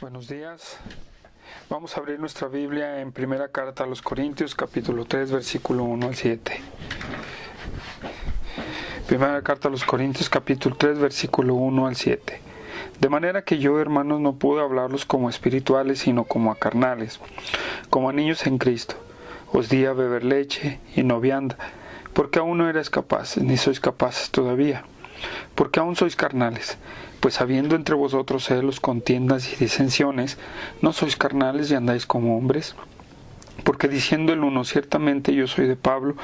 Buenos días. Vamos a abrir nuestra Biblia en Primera Carta a los Corintios, capítulo 3, versículo 1 al 7. Primera Carta a los Corintios, capítulo 3, versículo 1 al 7. De manera que yo, hermanos, no pude hablarlos como espirituales, sino como a carnales, como a niños en Cristo. Os di a beber leche y no vianda, porque aún no erais capaces, ni sois capaces todavía, porque aún sois carnales. Pues habiendo entre vosotros celos, contiendas y disensiones, ¿no sois carnales y andáis como hombres? Porque diciendo el uno, ciertamente yo soy de Pablo,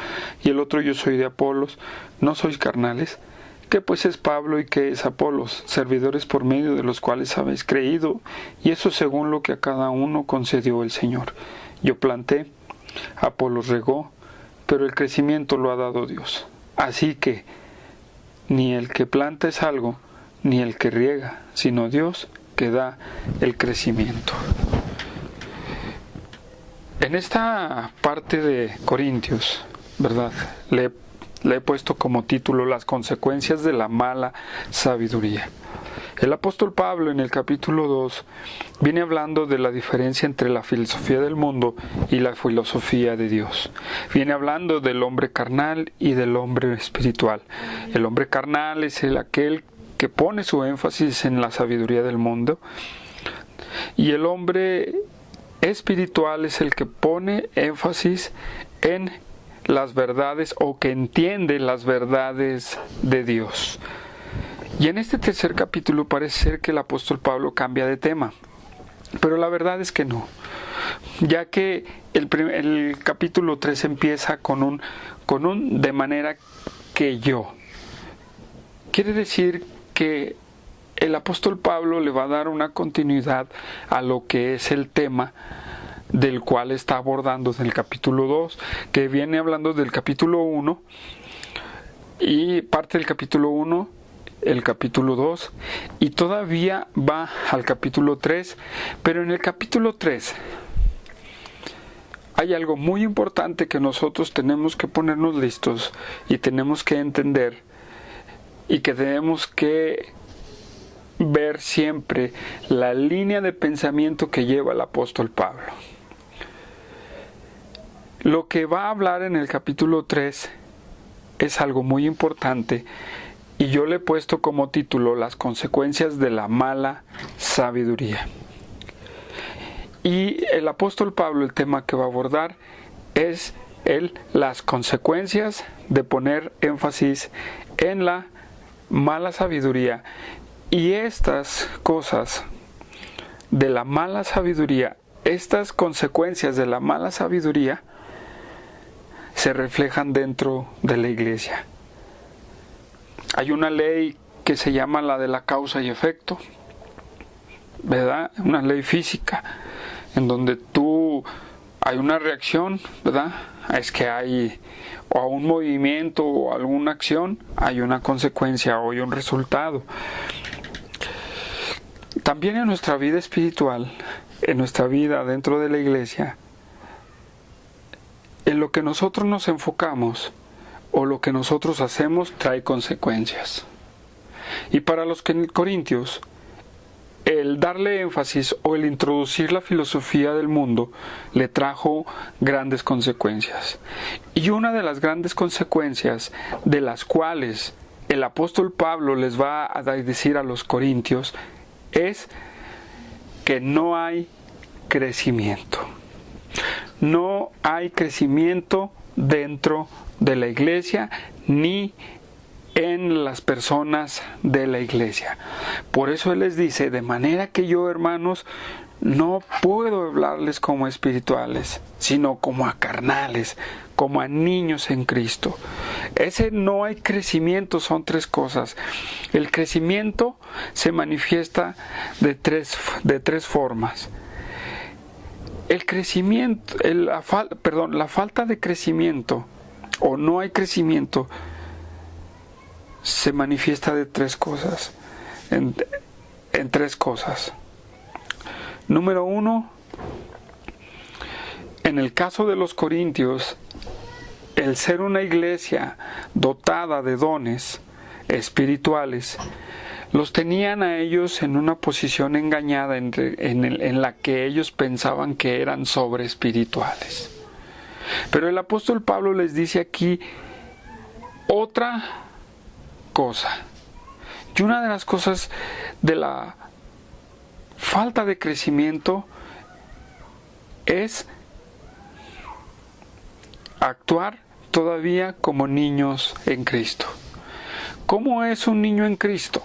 y el otro, yo soy de Apolos, ¿no sois carnales? ¿Qué pues es Pablo y qué es Apolos? Servidores por medio de los cuales habéis creído, y eso según lo que a cada uno concedió el Señor. Yo planté, Apolos regó, pero el crecimiento lo ha dado Dios. Así que ni el que planta es algo, ni el que riega, sino Dios que da el crecimiento. En esta parte de Corintios, ¿verdad? Le he puesto como título las consecuencias de la mala sabiduría. El apóstol Pablo en el capítulo 2 viene hablando de la diferencia entre la filosofía del mundo y la filosofía de Dios. Viene hablando del hombre carnal y del hombre espiritual. El hombre carnal es aquel que pone su énfasis en la sabiduría del mundo, y el hombre espiritual es el que pone énfasis en las verdades o que entiende las verdades de Dios. Y en este tercer capítulo parece ser que el apóstol Pablo cambia de tema, pero la verdad es que no, ya que el capítulo 3 empieza con un de manera que yo. Quiere decir que el apóstol Pablo le va a dar una continuidad a lo que es el tema del cual está abordando en el capítulo 2, que viene hablando del capítulo 1 y parte del capítulo 1, el capítulo 2, y todavía va al capítulo 3, pero en el capítulo 3 hay algo muy importante que nosotros tenemos que ponernos listos y tenemos que entender, y que tenemos que ver siempre la línea de pensamiento que lleva el apóstol Pablo. Lo que va a hablar en el capítulo 3 es algo muy importante, y yo le he puesto como título las consecuencias de la mala sabiduría. Y el apóstol Pablo, el tema que va a abordar es las consecuencias de poner énfasis en la mala sabiduría. Y estas cosas de la mala sabiduría, estas consecuencias de la mala sabiduría, se reflejan dentro de la iglesia. Hay una ley que se llama la de la causa y efecto, ¿verdad? Una ley física, en donde hay una reacción, ¿verdad? Es que hay o un movimiento o alguna acción, hay una consecuencia o hay un resultado. También en nuestra vida espiritual, en nuestra vida dentro de la iglesia, en lo que nosotros nos enfocamos o lo que nosotros hacemos trae consecuencias. Y para los corintios, el darle énfasis o el introducir la filosofía del mundo le trajo grandes consecuencias. Y una de las grandes consecuencias de las cuales el apóstol Pablo les va a decir a los corintios es que no hay crecimiento. No hay crecimiento dentro de la iglesia ni en las personas de la iglesia. Por eso él les dice, de manera que yo, hermanos, no puedo hablarles como espirituales, sino como a carnales, como a niños en Cristo. Ese no hay crecimiento, son tres cosas. El crecimiento se manifiesta de tres formas. El crecimiento, la falta de crecimiento o no hay crecimiento se manifiesta de tres cosas, en tres cosas. Número uno, en el caso de los corintios, el ser una iglesia dotada de dones espirituales los tenían a ellos en una posición engañada en la que ellos pensaban que eran sobreespirituales. Pero el apóstol Pablo les dice aquí otra cosa. Y una de las cosas de la falta de crecimiento es actuar todavía como niños en Cristo. ¿Cómo es un niño en Cristo?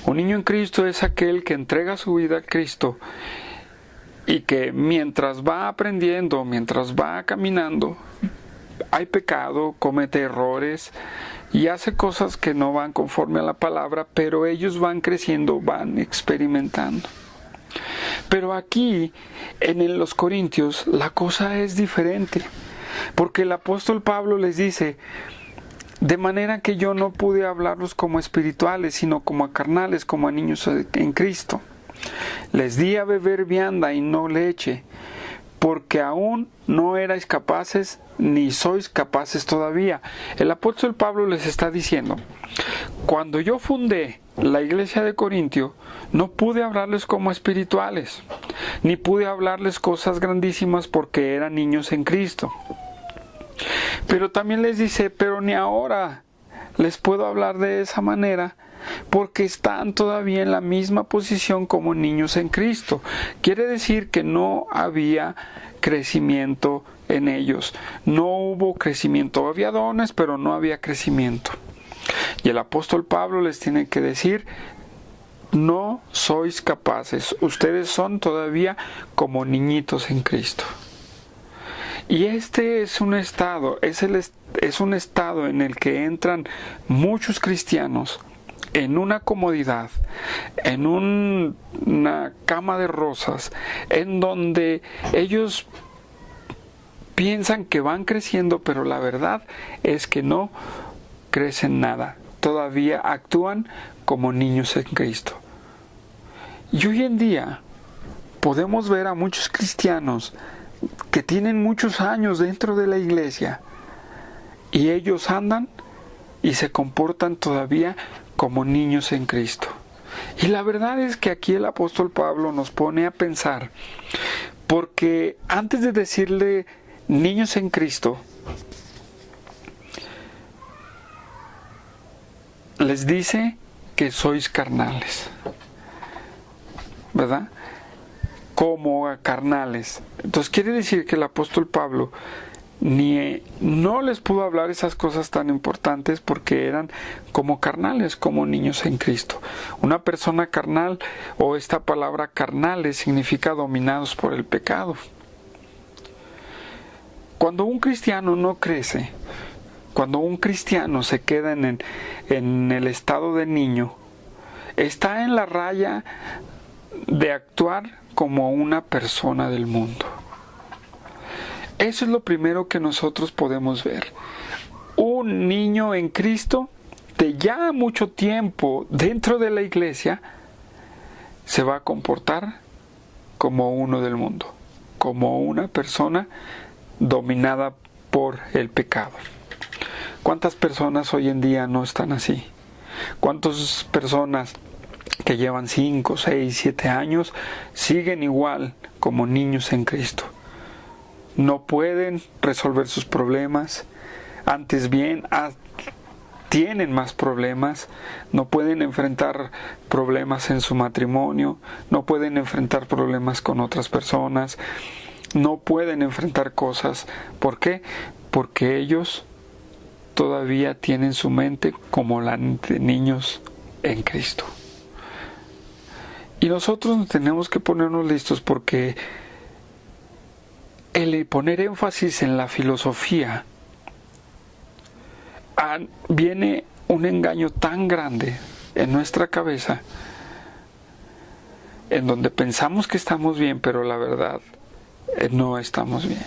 Un niño en Cristo es aquel que entrega su vida a Cristo y que mientras va aprendiendo, mientras va caminando, hay pecado, comete errores y hace cosas que no van conforme a la palabra, pero ellos van creciendo, van experimentando. Pero aquí, en los Corintios, la cosa es diferente, porque el apóstol Pablo les dice: de manera que yo no pude hablarlos como espirituales, sino como a carnales, como a niños en Cristo. Les di a beber vianda y no leche, porque aún no erais capaces, ni sois capaces todavía. El apóstol Pablo les está diciendo: cuando yo fundé la iglesia de Corintio, no pude hablarles como espirituales, ni pude hablarles cosas grandísimas porque eran niños en Cristo. Pero también les dice: pero ni ahora les puedo hablar de esa manera, porque están todavía en la misma posición como niños en Cristo. Quiere decir que no había crecimiento en ellos. No hubo crecimiento. Había dones, pero no había crecimiento. Y el apóstol Pablo les tiene que decir: no sois capaces. Ustedes son todavía como niñitos en Cristo. Y este es un estado, es un estado en el que entran muchos cristianos en una comodidad, en una cama de rosas, en donde ellos piensan que van creciendo, pero la verdad es que no crecen nada. Todavía actúan como niños en Cristo. Y hoy en día podemos ver a muchos cristianos que tienen muchos años dentro de la iglesia y ellos andan y se comportan todavía como niños en Cristo. Y la verdad es que aquí el apóstol Pablo nos pone a pensar, porque antes de decirle niños en Cristo, les dice que sois carnales, ¿verdad? Como a carnales. Entonces quiere decir que el apóstol Pablo no les pudo hablar esas cosas tan importantes porque eran como carnales, como niños en Cristo. Una persona carnal, o esta palabra carnales, significa dominados por el pecado. Cuando un cristiano no crece, cuando un cristiano se queda en el estado de niño, está en la raya de actuar como una persona del mundo. Eso es lo primero que nosotros podemos ver. Un niño en Cristo, de ya mucho tiempo dentro de la iglesia, se va a comportar como uno del mundo, como una persona dominada por el pecado. ¿Cuántas personas hoy en día no están así? ¿Cuántas personas que llevan 5, 6, 7 años siguen igual como niños en Cristo? No pueden resolver sus problemas, antes bien tienen más problemas, no pueden enfrentar problemas en su matrimonio, no pueden enfrentar problemas con otras personas, no pueden enfrentar cosas. ¿Por qué? Porque ellos todavía tienen su mente como la de niños en Cristo. Y nosotros tenemos que ponernos listos, porque el poner énfasis en la filosofía viene un engaño tan grande en nuestra cabeza, en donde pensamos que estamos bien, pero la verdad no estamos bien.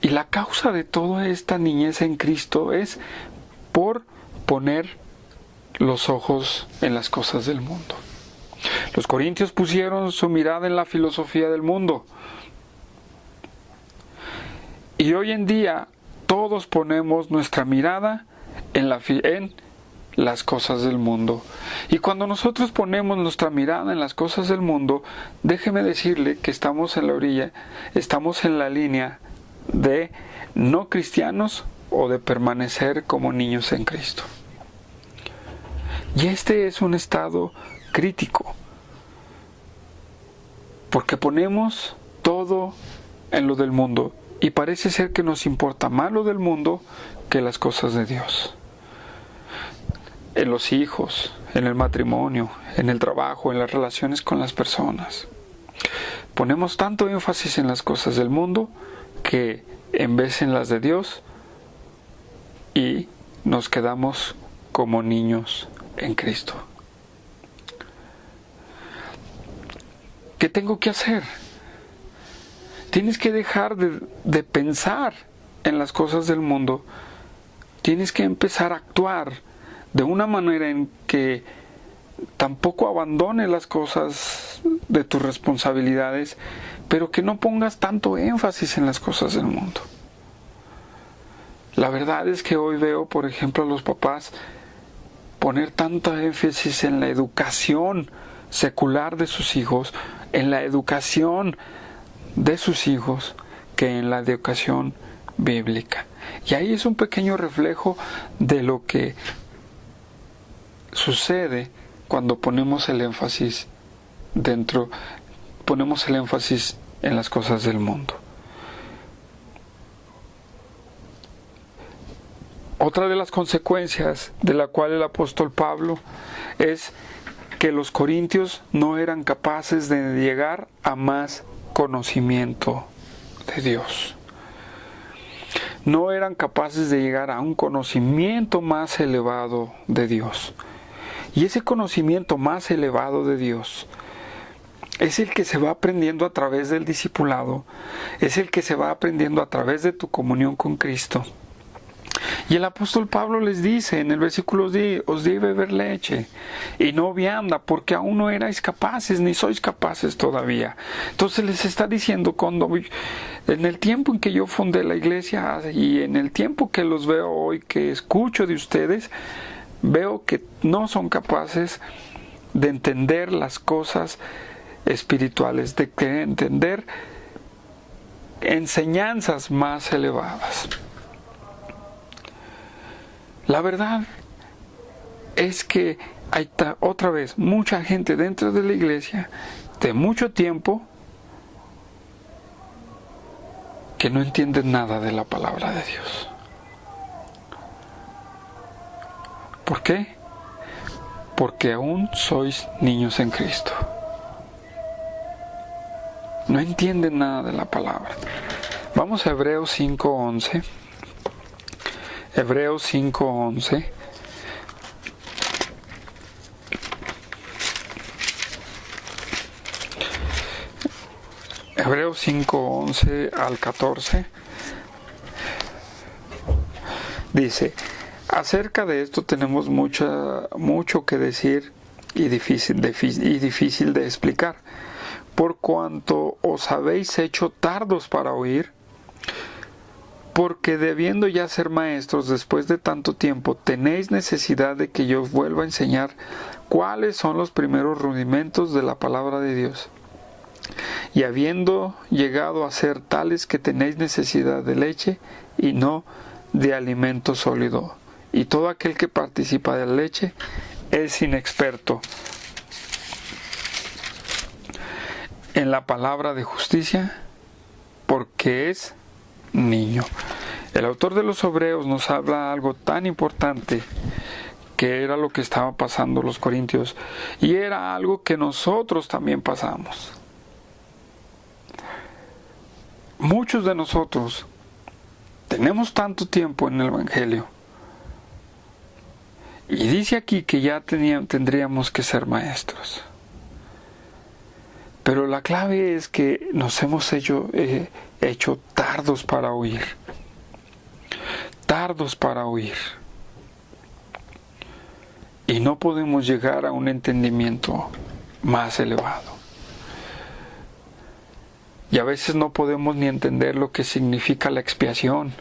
Y la causa de toda esta niñez en Cristo es por poner los ojos en las cosas del mundo. Los corintios pusieron su mirada en la filosofía del mundo. Y hoy en día todos ponemos nuestra mirada en las cosas del mundo. Y cuando nosotros ponemos nuestra mirada en las cosas del mundo, déjeme decirle que estamos en la orilla, estamos en la línea de no cristianos o de permanecer como niños en Cristo. Y este es un estado crítico, porque ponemos todo en lo del mundo y parece ser que nos importa más lo del mundo que las cosas de Dios. En los hijos, en el matrimonio, en el trabajo, en las relaciones con las personas. Ponemos tanto énfasis en las cosas del mundo que en vez en las de Dios, y nos quedamos como niños en Cristo. ¿Qué tengo que hacer? Tienes que dejar de pensar en las cosas del mundo. Tienes que empezar a actuar de una manera en que tampoco abandones las cosas de tus responsabilidades, pero que no pongas tanto énfasis en las cosas del mundo. La verdad es que hoy veo, por ejemplo, a los papás poner tanto énfasis en la educación secular de sus hijos, en la educación de sus hijos, que en la educación bíblica. Y ahí es un pequeño reflejo de lo que sucede cuando ponemos el énfasis en las cosas del mundo. Otra de las consecuencias de la cual el apóstol Pablo es que los corintios no eran capaces de llegar a más conocimiento de Dios. No eran capaces de llegar a un conocimiento más elevado de Dios. Y ese conocimiento más elevado de Dios es el que se va aprendiendo a través del discipulado, es el que se va aprendiendo a través de tu comunión con Cristo. Y el apóstol Pablo les dice en el versículo 10, os di beber leche y no vianda, porque aún no erais capaces, ni sois capaces todavía. Entonces les está diciendo, en el tiempo en que yo fundé la iglesia y en el tiempo que los veo hoy, que escucho de ustedes, veo que no son capaces de entender las cosas espirituales, de entender enseñanzas más elevadas. La verdad es que hay otra vez mucha gente dentro de la iglesia de mucho tiempo que no entienden nada de la palabra de Dios. ¿Por qué? Porque aún sois niños en Cristo. No entienden nada de la palabra. Vamos a Hebreos 5:11. Hebreos 5:11. Hebreos 5:11 al 14. Dice, acerca de esto tenemos mucho que decir y difícil de explicar, por cuanto os habéis hecho tardos para oír, porque debiendo ya ser maestros después de tanto tiempo, tenéis necesidad de que yo os vuelva a enseñar cuáles son los primeros rudimentos de la palabra de Dios. Y habiendo llegado a ser tales que tenéis necesidad de leche y no de alimento sólido. Y todo aquel que participa de la leche es inexperto en la palabra de justicia, porque es niño. El autor de los Hebreos nos habla algo tan importante, que era lo que estaba pasando los corintios, y era algo que nosotros también pasamos. Muchos de nosotros tenemos tanto tiempo en el Evangelio, y dice aquí que ya tendríamos que ser maestros. Pero la clave es que nos hemos hecho tardos para oír. Tardos para oír. Y no podemos llegar a un entendimiento más elevado. Y a veces no podemos ni entender lo que significa la expiación.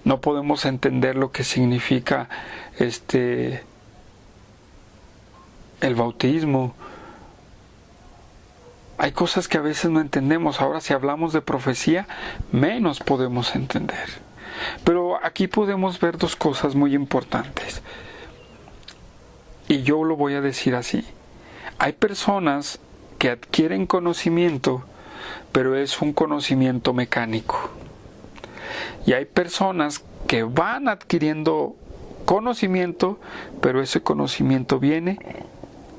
No podemos entender lo que significa el bautismo. Hay cosas que a veces no entendemos. Ahora, si hablamos de profecía, menos podemos entender. Pero aquí podemos ver dos cosas muy importantes. Y yo lo voy a decir así. Hay personas que adquieren conocimiento, pero es un conocimiento mecánico. Y hay personas que van adquiriendo conocimiento, pero ese conocimiento viene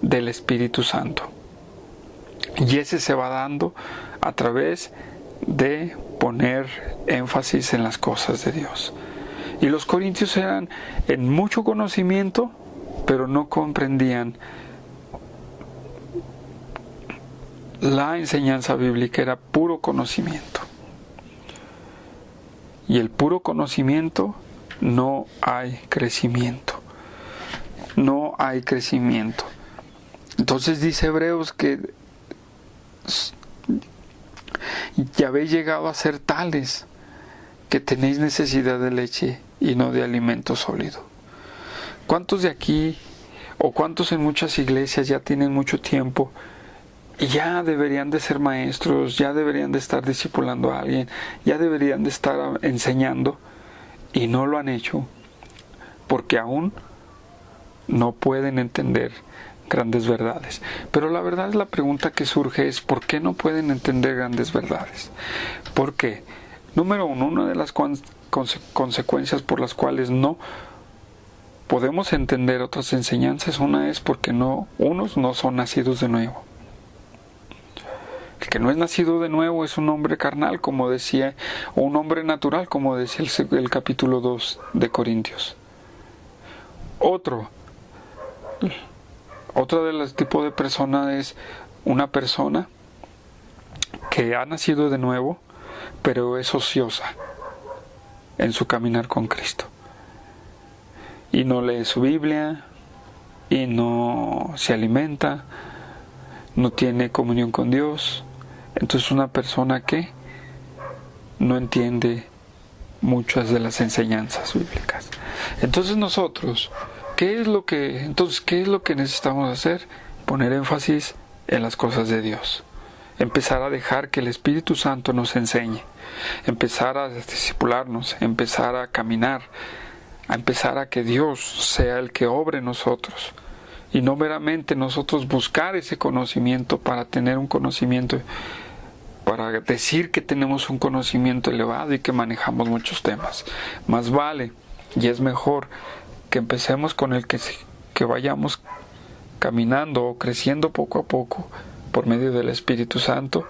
del Espíritu Santo. Y ese se va dando a través de poner énfasis en las cosas de Dios. Y los corintios eran en mucho conocimiento, pero no comprendían la enseñanza bíblica, era puro conocimiento. Y el puro conocimiento, no hay crecimiento. No hay crecimiento. Entonces dice Hebreos que ya habéis llegado a ser tales que tenéis necesidad de leche y no de alimento sólido. ¿Cuántos de aquí o cuántos en muchas iglesias ya tienen mucho tiempo y ya deberían de ser maestros, ya deberían de estar discipulando a alguien, ya deberían de estar enseñando y no lo han hecho porque aún no pueden entender grandes verdades? Pero la verdad es, la pregunta que surge es: ¿por qué no pueden entender grandes verdades? ¿Por qué? Número uno, una de las consecuencias por las cuales no podemos entender otras enseñanzas, una es porque unos no son nacidos de nuevo. El que no es nacido de nuevo es un hombre carnal, como decía, o un hombre natural, como decía el capítulo 2 de Corintios. Otra de los tipos de persona es una persona que ha nacido de nuevo, pero es ociosa en su caminar con Cristo. Y no lee su Biblia, y no se alimenta, no tiene comunión con Dios. Entonces una persona que no entiende muchas de las enseñanzas bíblicas. Entonces nosotros, ¿qué es lo que necesitamos hacer? Poner énfasis en las cosas de Dios. Empezar a dejar que el Espíritu Santo nos enseñe. Empezar a discipularnos, empezar a caminar, a empezar a que Dios sea el que obre en nosotros. Y no meramente nosotros buscar ese conocimiento para tener un conocimiento, para decir que tenemos un conocimiento elevado y que manejamos muchos temas. Más vale, y es mejor, que empecemos con el que vayamos caminando o creciendo poco a poco por medio del Espíritu Santo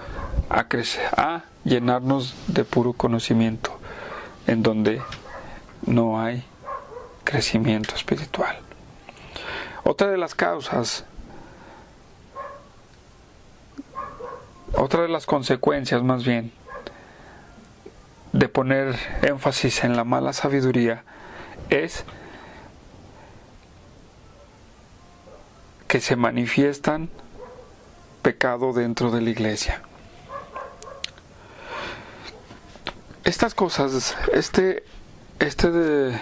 a crecer, a llenarnos de puro conocimiento, en donde no hay crecimiento espiritual. Otra de las causas, otra de las consecuencias más bien, de poner énfasis en la mala sabiduría es que se manifiestan pecado dentro de la iglesia. Estas cosas, estas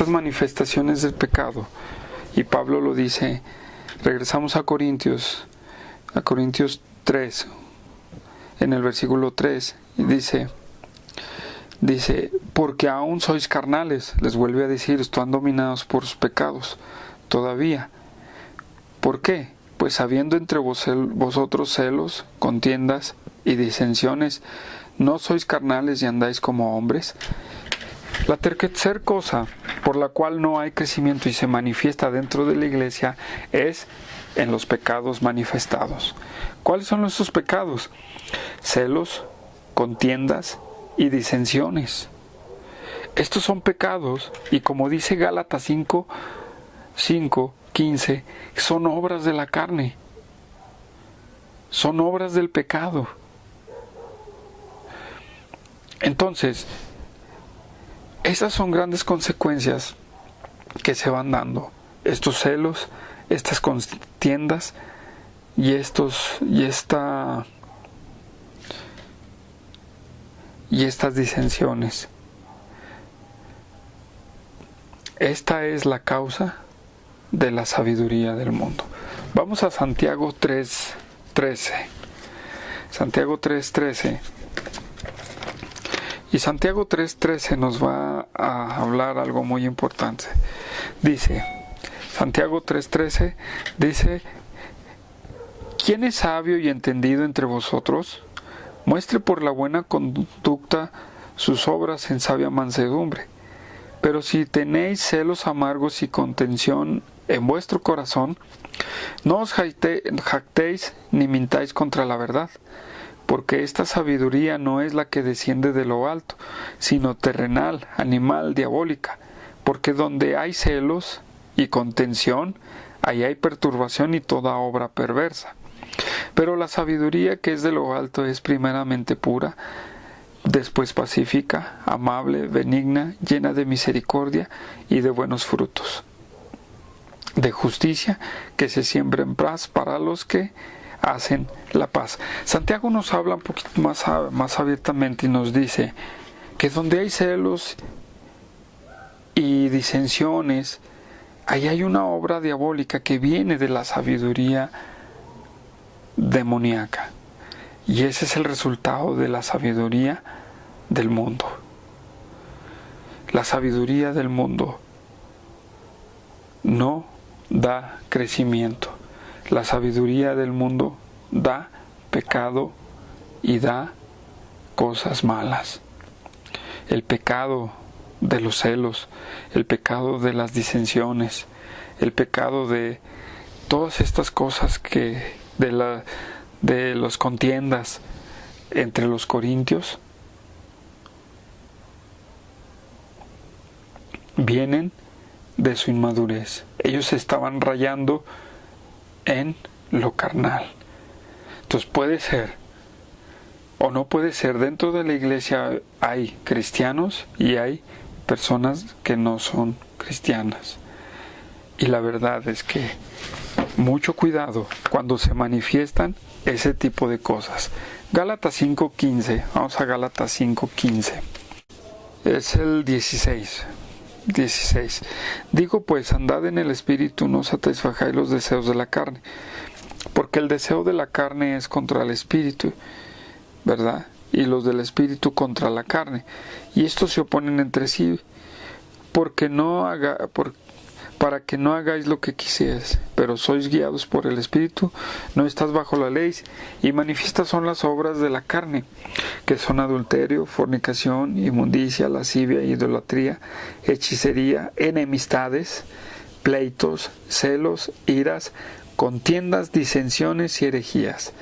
manifestaciones del pecado, y Pablo lo dice, regresamos a Corintios 3, en el versículo 3, y dice, porque aún sois carnales, les vuelve a decir, están dominados por sus pecados todavía. ¿Por qué? Pues habiendo entre vosotros celos, contiendas y disensiones, ¿no sois carnales y andáis como hombres? La tercera cosa por la cual no hay crecimiento y se manifiesta dentro de la iglesia es en los pecados manifestados. ¿Cuáles son nuestros pecados? Celos, contiendas y disensiones. Estos son pecados, y como dice Gálatas 5:15, son obras de la carne, son obras del pecado. Entonces, esas son grandes consecuencias que se van dando. Estos celos, estas contiendas y estas disensiones. Esta es la causa de la sabiduría del mundo. Vamos a Santiago 3:13. Santiago 3:13. Y Santiago 3:13 nos va a hablar algo muy importante. Dice, Santiago 3:13 dice: ¿quién es sabio y entendido entre vosotros? Muestre por la buena conducta sus obras en sabia mansedumbre. Pero si tenéis celos amargos y contención en vuestro corazón, no os jactéis ni mintáis contra la verdad, porque esta sabiduría no es la que desciende de lo alto, sino terrenal, animal, diabólica, porque donde hay celos y contención, ahí hay perturbación y toda obra perversa. Pero la sabiduría que es de lo alto es primeramente pura, después pacífica, amable, benigna, llena de misericordia y de buenos frutos, de justicia, que se siembra en paz para los que hacen la paz. Santiago nos habla un poquito más abiertamente y nos dice que donde hay celos y disensiones, ahí hay una obra diabólica que viene de la sabiduría demoníaca. Y ese es el resultado de la sabiduría del mundo. La sabiduría del mundo no da crecimiento. La sabiduría del mundo da pecado y da cosas malas. El pecado de los celos, el pecado de las disensiones, el pecado de todas estas cosas de las contiendas entre los corintios vienen de su inmadurez. Ellos se estaban rayando en lo carnal. Entonces puede ser o no puede ser, dentro de la iglesia hay cristianos y hay personas que no son cristianas. Y la verdad es que mucho cuidado cuando se manifiestan ese tipo de cosas. Gálatas 5:15, vamos a Gálatas 5:15. Es el 16. Digo pues, andad en el Espíritu, no satisfagáis los deseos de la carne, porque el deseo de la carne es contra el Espíritu, ¿verdad? Y los del Espíritu contra la carne, y estos se oponen entre sí, para que no hagáis lo que quisierais, pero sois guiados por el Espíritu, no estás bajo la ley, y manifiestas son las obras de la carne, que son adulterio, fornicación, inmundicia, lascivia, idolatría, hechicería, enemistades, pleitos, celos, iras, contiendas, disensiones y herejías,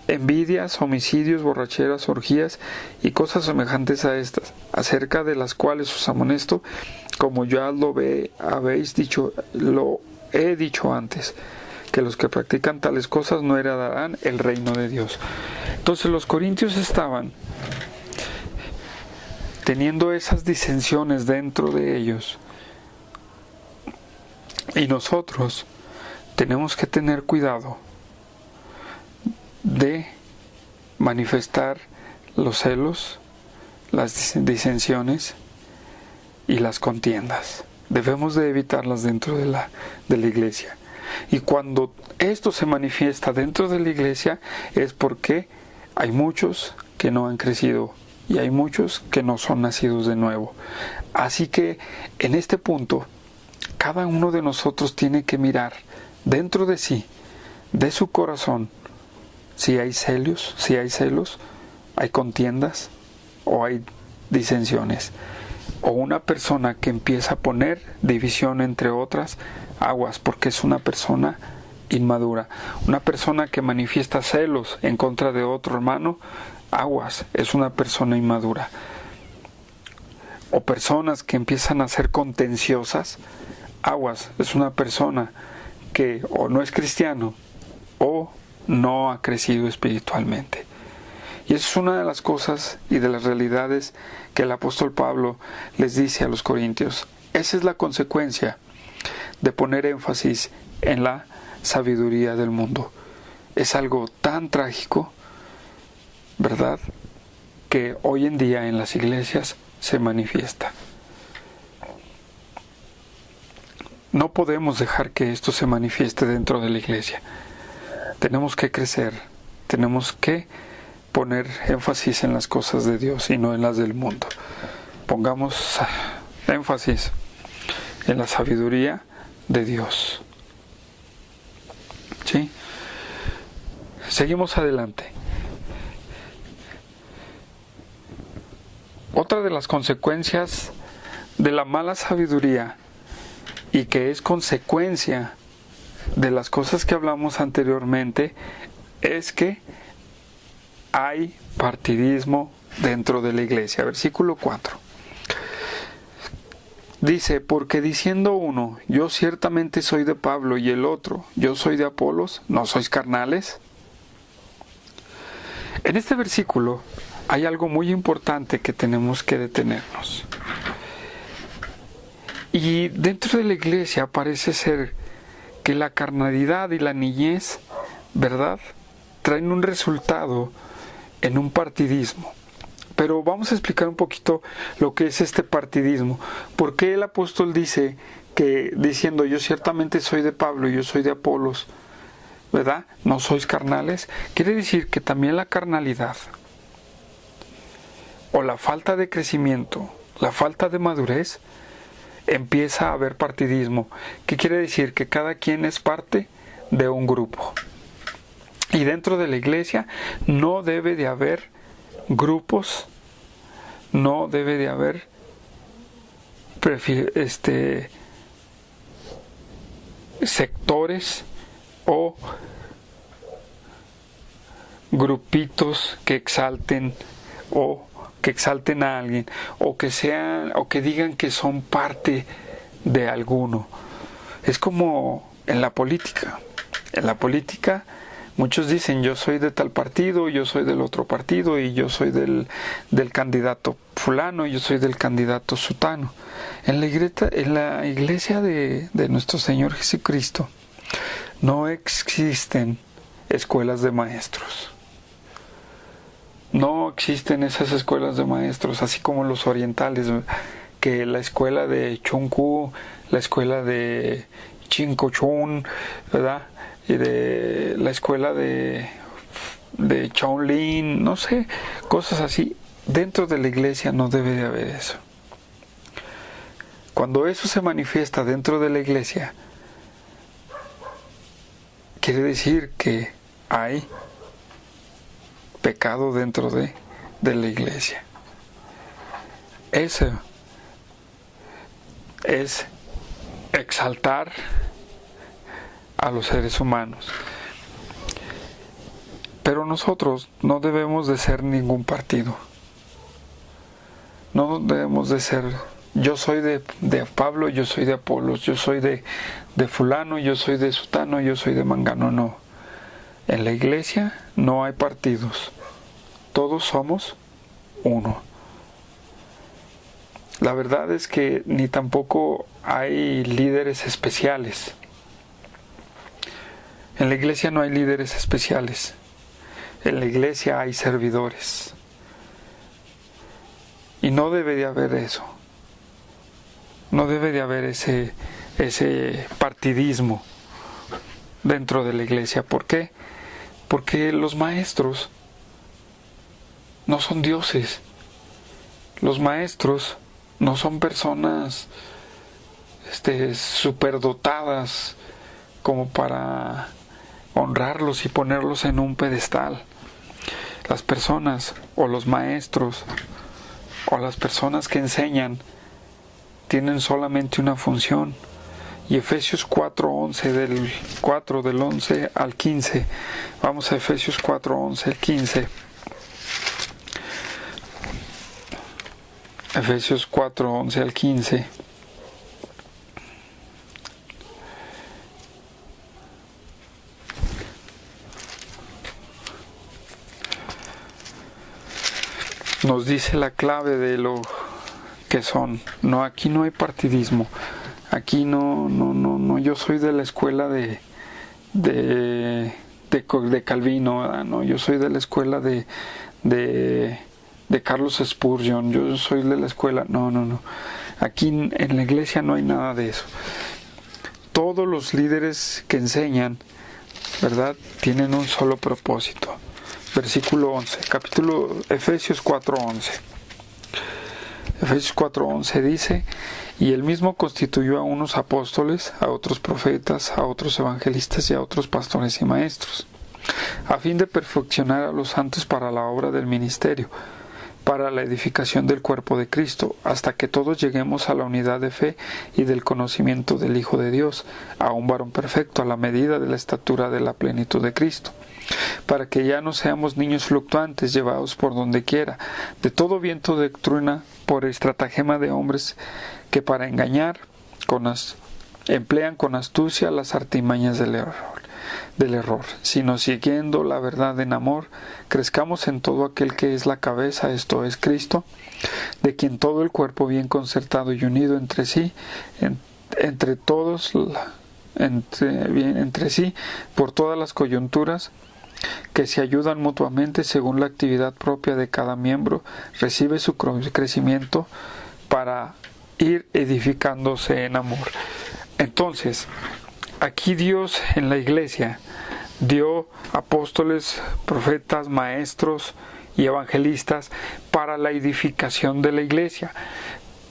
envidias, homicidios, borracheras, orgías y cosas semejantes a estas, acerca de las cuales os amonesto, como ya lo he dicho antes, que los que practican tales cosas no heredarán el reino de Dios. Entonces los corintios estaban teniendo esas disensiones dentro de ellos, y nosotros tenemos que tener cuidado de manifestar los celos, las disensiones y las contiendas. Debemos de evitarlas dentro de la iglesia. Y cuando esto se manifiesta dentro de la iglesia es porque hay muchos que no han crecido y hay muchos que no son nacidos de nuevo. Así que en este punto cada uno de nosotros tiene que mirar dentro de sí, de su corazón, si hay celos, hay contiendas o hay disensiones, o una persona que empieza a poner división entre otras, aguas, porque es una persona inmadura. Una persona que manifiesta celos en contra de otro hermano, aguas, es una persona inmadura. O personas que empiezan a ser contenciosas, aguas, es una persona que o no es cristiano o no ha crecido espiritualmente. Y eso es una de las cosas y de las realidades que el apóstol Pablo les dice a los corintios. Esa es la consecuencia de poner énfasis en la sabiduría del mundo. Es algo tan trágico, ¿verdad?, que hoy en día en las iglesias se manifiesta. no podemos dejar que esto se manifieste dentro de la iglesia. Tenemos que crecer, tenemos que poner énfasis en las cosas de Dios y no en las del mundo. Pongamos énfasis en la sabiduría de Dios. ¿Sí? Seguimos adelante. Otra de las consecuencias de la mala sabiduría, y que es consecuencia de las cosas que hablamos anteriormente, es que hay partidismo dentro de la iglesia. Versículo 4. Dice, porque diciendo uno, yo ciertamente soy de Pablo, y el otro, yo soy de Apolos, ¿no sois carnales? En este versículo hay algo muy importante que tenemos que detenernos. Y dentro de la iglesia parece ser que la carnalidad y la niñez, ¿verdad?, traen un resultado en un partidismo. Pero vamos a explicar un poquito lo que es este partidismo. ¿Por qué el apóstol dice que, diciendo, yo ciertamente soy de Pablo, yo soy de Apolos, ¿verdad?, no sois carnales? Quiere decir que también la carnalidad, o la falta de crecimiento, la falta de madurez, empieza a haber partidismo. ¿Qué quiere decir? Que cada quien es parte de un grupo. Y dentro de la iglesia no debe de haber grupos, no debe de haber sectores o grupitos que exalten a alguien, o que digan que son parte de alguno. Es como en la política. En la política muchos dicen, yo soy de tal partido, yo soy del otro partido, y yo soy del candidato fulano, y yo soy del candidato sutano. En la iglesia de nuestro Señor Jesucristo no existen escuelas de maestros. No existen esas escuelas de maestros, así como los orientales, que la escuela de Chunku, la escuela de Chincochun, ¿verdad?, y de la escuela de Shaolin, no sé, cosas así. Dentro de la iglesia no debe de haber eso. Cuando eso se manifiesta dentro de la iglesia, quiere decir que hay pecado dentro de la iglesia. Eso es exaltar a los seres humanos. Pero nosotros no debemos de ser ningún partido. No debemos de ser, yo soy de Pablo, yo soy de Apolos, yo soy de fulano, yo soy de sutano, yo soy de mangano. No. En la iglesia no hay partidos. Todos somos uno. La verdad es que ni tampoco hay líderes especiales. En la iglesia no hay líderes especiales. En la iglesia hay servidores. Y no debe de haber eso. No debe de haber ese partidismo dentro de la iglesia. ¿Por qué? Porque los maestros no son dioses. Los maestros no son personas superdotadas como para honrarlos y ponerlos en un pedestal. Las personas, o los maestros, o las personas que enseñan, tienen solamente una función. Y Efesios 4:11, del 11 al 15. Vamos a Efesios 4:11 al 15. Efesios 4:11 al 15. Nos dice la clave de lo que son. No, aquí no hay partidismo. Aquí no, yo soy de la escuela de Calvino, ¿verdad? No, yo soy de la escuela de Carlos Spurgeon, yo soy de la escuela. No. Aquí en la iglesia no hay nada de eso. todos los líderes que enseñan, ¿verdad?, tienen un solo propósito. Versículo 11, Efesios 4:11. Efesios 4:11 dice: y él mismo constituyó a unos apóstoles, a otros profetas, a otros evangelistas y a otros pastores y maestros, a fin de perfeccionar a los santos para la obra del ministerio, para la edificación del cuerpo de Cristo, hasta que todos lleguemos a la unidad de fe y del conocimiento del Hijo de Dios, a un varón perfecto, a la medida de la estatura de la plenitud de Cristo, para que ya no seamos niños fluctuantes, llevados por donde quiera, de todo viento de doctrina, por estratagema de hombres que para engañar emplean con astucia las artimañas del error, sino siguiendo la verdad en amor, crezcamos en todo aquel que es la cabeza, esto es Cristo, de quien todo el cuerpo bien concertado y unido entre sí, entre sí, por todas las coyunturas, que se ayudan mutuamente según la actividad propia de cada miembro, recibe su crecimiento para ir edificándose en amor. Entonces, aquí Dios en la iglesia dio apóstoles, profetas, maestros y evangelistas para la edificación de la iglesia.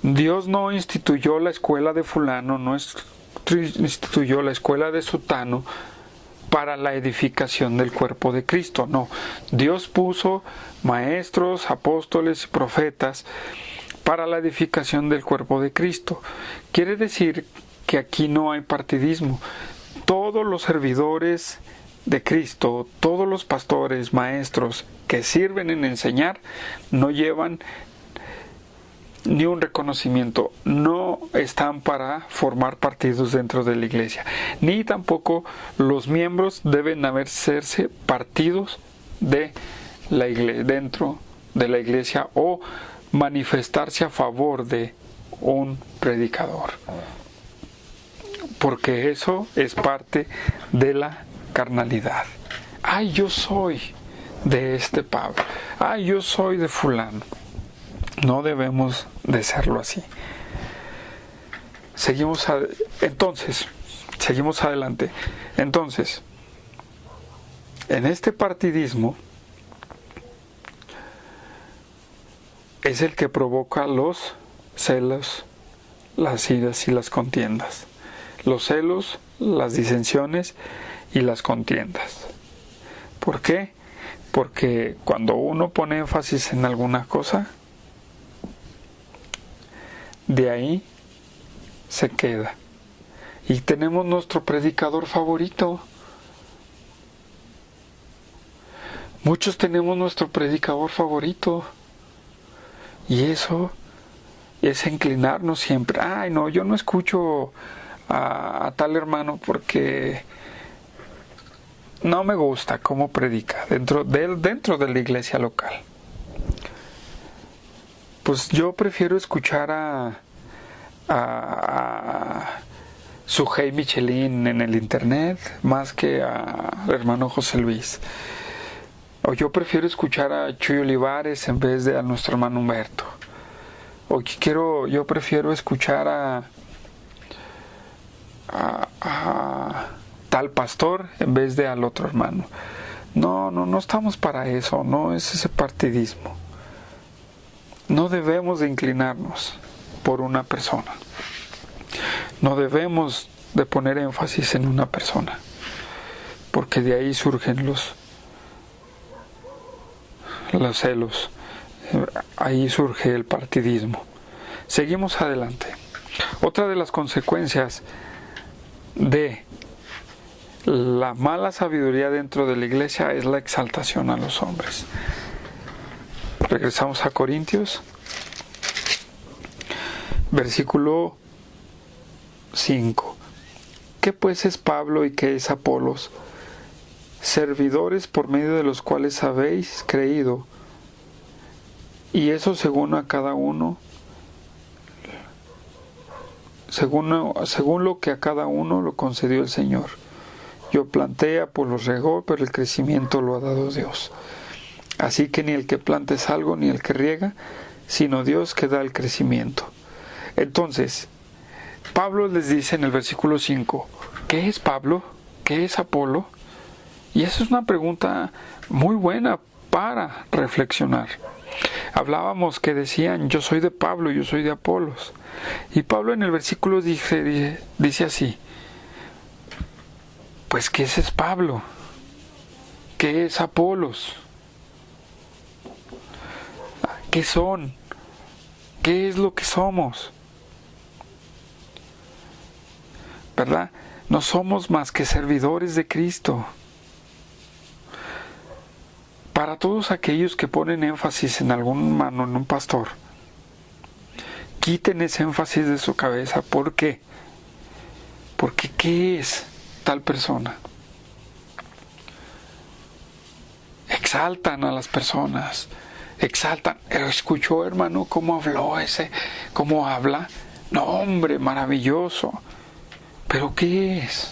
Dios no instituyó la escuela de fulano, no instituyó la escuela de sutano para la edificación del cuerpo de Cristo. No, Dios puso maestros, apóstoles y profetas para la edificación del cuerpo de Cristo. Quiere decir que aquí no hay partidismo. Todos los servidores de Cristo, todos los pastores, maestros que sirven en enseñar, no llevan ni un reconocimiento, no están para formar partidos dentro de la iglesia, ni tampoco los miembros deben hacerse partidos de la iglesia, dentro de la iglesia, o manifestarse a favor de un predicador, porque eso es parte de la carnalidad. Ay, yo soy de este Pablo, ay, yo soy de fulano. No debemos de serlo así. Seguimos adelante. Entonces, en este partidismo es el que provoca los celos, las iras y las contiendas. Los celos, las disensiones y las contiendas. ¿Por qué? Porque cuando uno pone énfasis en alguna cosa, de ahí se queda. Y tenemos nuestro predicador favorito. Muchos tenemos nuestro predicador favorito. Y eso es inclinarnos siempre. Ay, no, yo no escucho a tal hermano porque no me gusta cómo predica dentro de la iglesia local. Pues yo prefiero escuchar a Sujei Michelin en el internet más que al hermano José Luis. O yo prefiero escuchar a Chuy Olivares en vez de a nuestro hermano Humberto. O yo prefiero escuchar a tal pastor en vez de al otro hermano. No estamos para eso, no es ese partidismo. No debemos de inclinarnos por una persona. No debemos de poner énfasis en una persona, porque de ahí surgen los celos, ahí surge el partidismo. Seguimos adelante. Otra de las consecuencias de la mala sabiduría dentro de la iglesia es la exaltación a los hombres. Regresamos a Corintios, versículo 5. ¿Qué pues es Pablo y qué es Apolos? Servidores por medio de los cuales habéis creído, y eso según a cada uno, según lo que a cada uno lo concedió el Señor. Yo planté, Apolos regó, pero el crecimiento lo ha dado Dios. Así que ni el que planta es algo, ni el que riega, sino Dios que da el crecimiento. Entonces, Pablo les dice en el versículo 5, ¿qué es Pablo? ¿Qué es Apolo? Y esa es una pregunta muy buena para reflexionar. Hablábamos que decían, yo soy de Pablo, yo soy de Apolos. Y Pablo en el versículo dice así, pues ¿qué es Pablo? ¿Qué es Apolos? ¿Qué son? ¿Qué es lo que somos? ¿Verdad? No somos más que servidores de Cristo. Para todos aquellos que ponen énfasis en algún humano, en un pastor, quiten ese énfasis de su cabeza. ¿Por qué? Porque ¿qué es tal persona? Exaltan a las personas, exaltan. ¿Escuchó, hermano, cómo habló ese? ¿Cómo habla? No, hombre, maravilloso. ¿Pero qué es?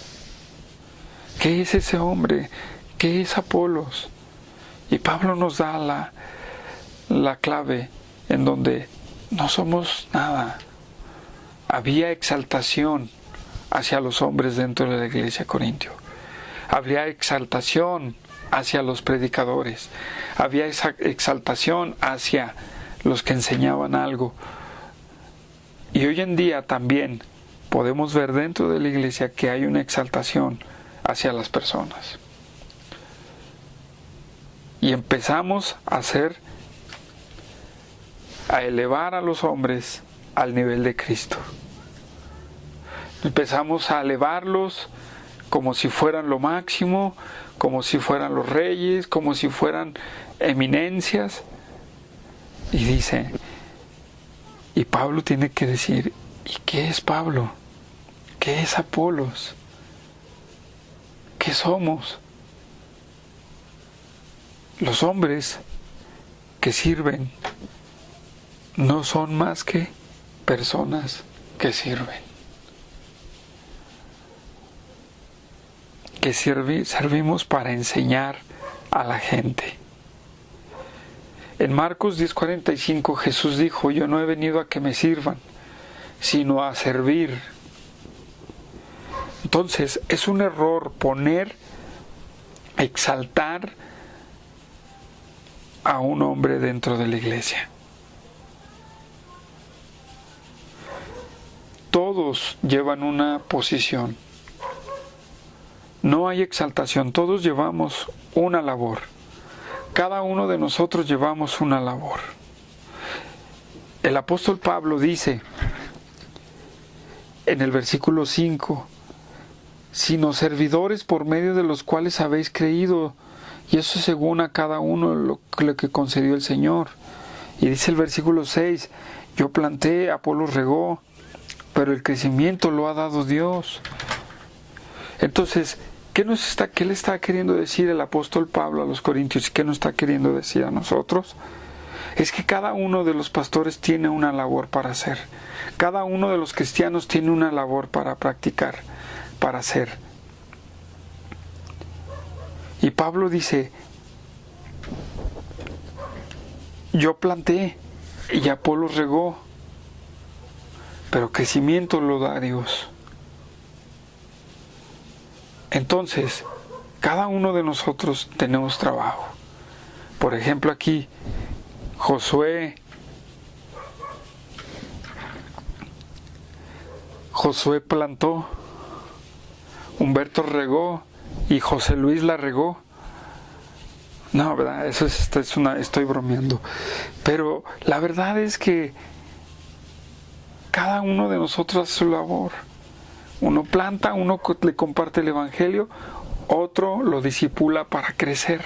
¿Qué es ese hombre? ¿Qué es Apolos? Y Pablo nos da la clave en donde no somos nada. Había exaltación hacia los hombres dentro de la iglesia corintio. Había exaltación hacia los predicadores. Había exaltación hacia los que enseñaban algo. Y hoy en día también podemos ver dentro de la iglesia que hay una exaltación hacia las personas. Y empezamos a elevar a los hombres al nivel de Cristo. Empezamos a elevarlos como si fueran lo máximo, como si fueran los reyes, como si fueran eminencias. Y dice, y Pablo tiene que decir, ¿y qué es Pablo? ¿Qué es Apolos? ¿Qué somos? Los hombres que sirven no son más que personas que sirven. Que servimos para enseñar a la gente. En Marcos 10:45 Jesús dijo, yo no he venido a que me sirvan, sino a servir. Entonces es un error exaltar a un hombre dentro de la iglesia. Todos llevan una posición. No hay exaltación, todos llevamos una labor. Cada uno de nosotros llevamos una labor. El apóstol Pablo dice en el versículo 5, sino servidores por medio de los cuales habéis creído, y eso según a cada uno lo que concedió el Señor. Y dice el versículo 6, yo planté, Apolos regó, pero el crecimiento lo ha dado Dios. Entonces, ¿qué le está queriendo decir el apóstol Pablo a los corintios? ¿Y qué nos está queriendo decir a nosotros? Es que cada uno de los pastores tiene una labor para hacer. Cada uno de los cristianos tiene una labor para practicar, para hacer. Y Pablo dice, yo planté y Apolos regó, pero crecimiento lo da Dios. Entonces, cada uno de nosotros tenemos trabajo. Por ejemplo, aquí, Josué plantó, Humberto regó y José Luis la regó. No, ¿verdad? Estoy bromeando. Pero la verdad es que cada uno de nosotros hace su labor. Uno planta, uno le comparte el evangelio, otro lo discipula para crecer.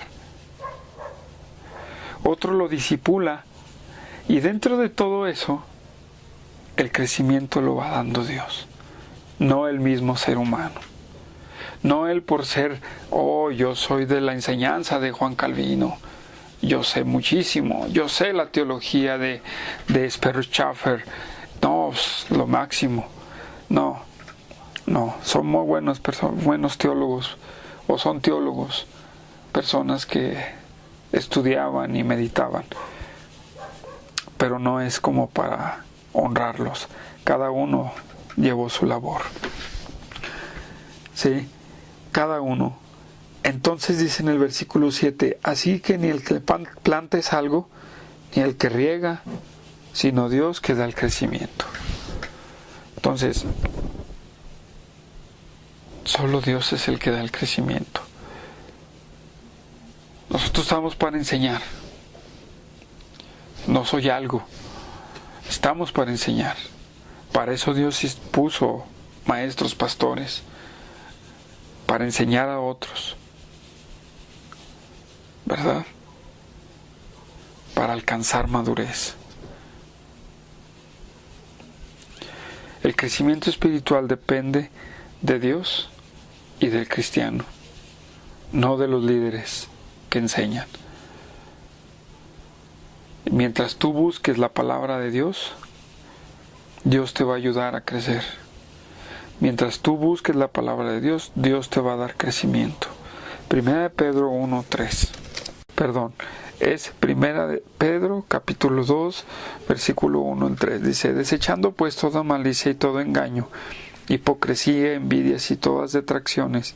Otro lo discipula y dentro de todo eso, el crecimiento lo va dando Dios, no el mismo ser humano. No él por ser, yo soy de la enseñanza de Juan Calvino, yo sé muchísimo, yo sé la teología de Sperry Chafer, no, lo máximo. No, son muy buenos teólogos, o son teólogos, personas que estudiaban y meditaban, pero no es como para honrarlos. Cada uno llevó su labor. ¿Sí? Cada uno. Entonces dice en el versículo 7, así que ni el que planta es algo, ni el que riega, sino Dios que da el crecimiento. Entonces, solo Dios es el que da el crecimiento. Nosotros estamos para enseñar. No soy algo. Estamos para enseñar. Para eso Dios puso maestros, pastores, para enseñar a otros. ¿Verdad? Para alcanzar madurez. El crecimiento espiritual depende de Dios y del cristiano, no de los líderes que enseñan. Mientras tú busques la palabra de Dios, Dios te va a ayudar a crecer. Mientras tú busques la palabra de Dios, Dios te va a dar crecimiento. Primera de Pedro 1:3. Es Primera de Pedro, capítulo 2, versículo 1 al 3. Dice, desechando pues toda malicia y todo engaño, hipocresía, envidias y todas detracciones,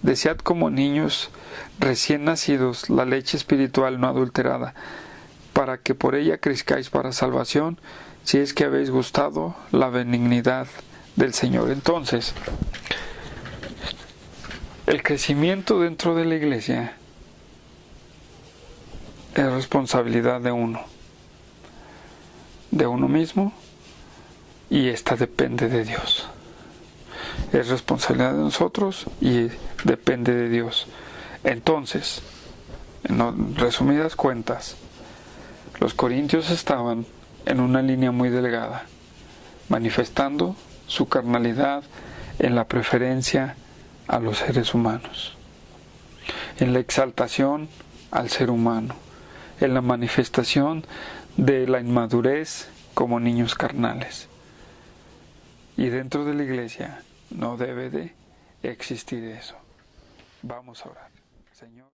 desead como niños recién nacidos la leche espiritual no adulterada, para que por ella crezcáis para salvación, si es que habéis gustado la benignidad del Señor. Entonces, el crecimiento dentro de la iglesia es responsabilidad de uno mismo, y esta depende de Dios. Es responsabilidad de nosotros y depende de Dios. Entonces, en resumidas cuentas, los corintios estaban en una línea muy delgada, manifestando su carnalidad en la preferencia a los seres humanos, en la exaltación al ser humano, en la manifestación de la inmadurez como niños carnales. Y dentro de la iglesia no debe de existir eso. Vamos a orar. Señor.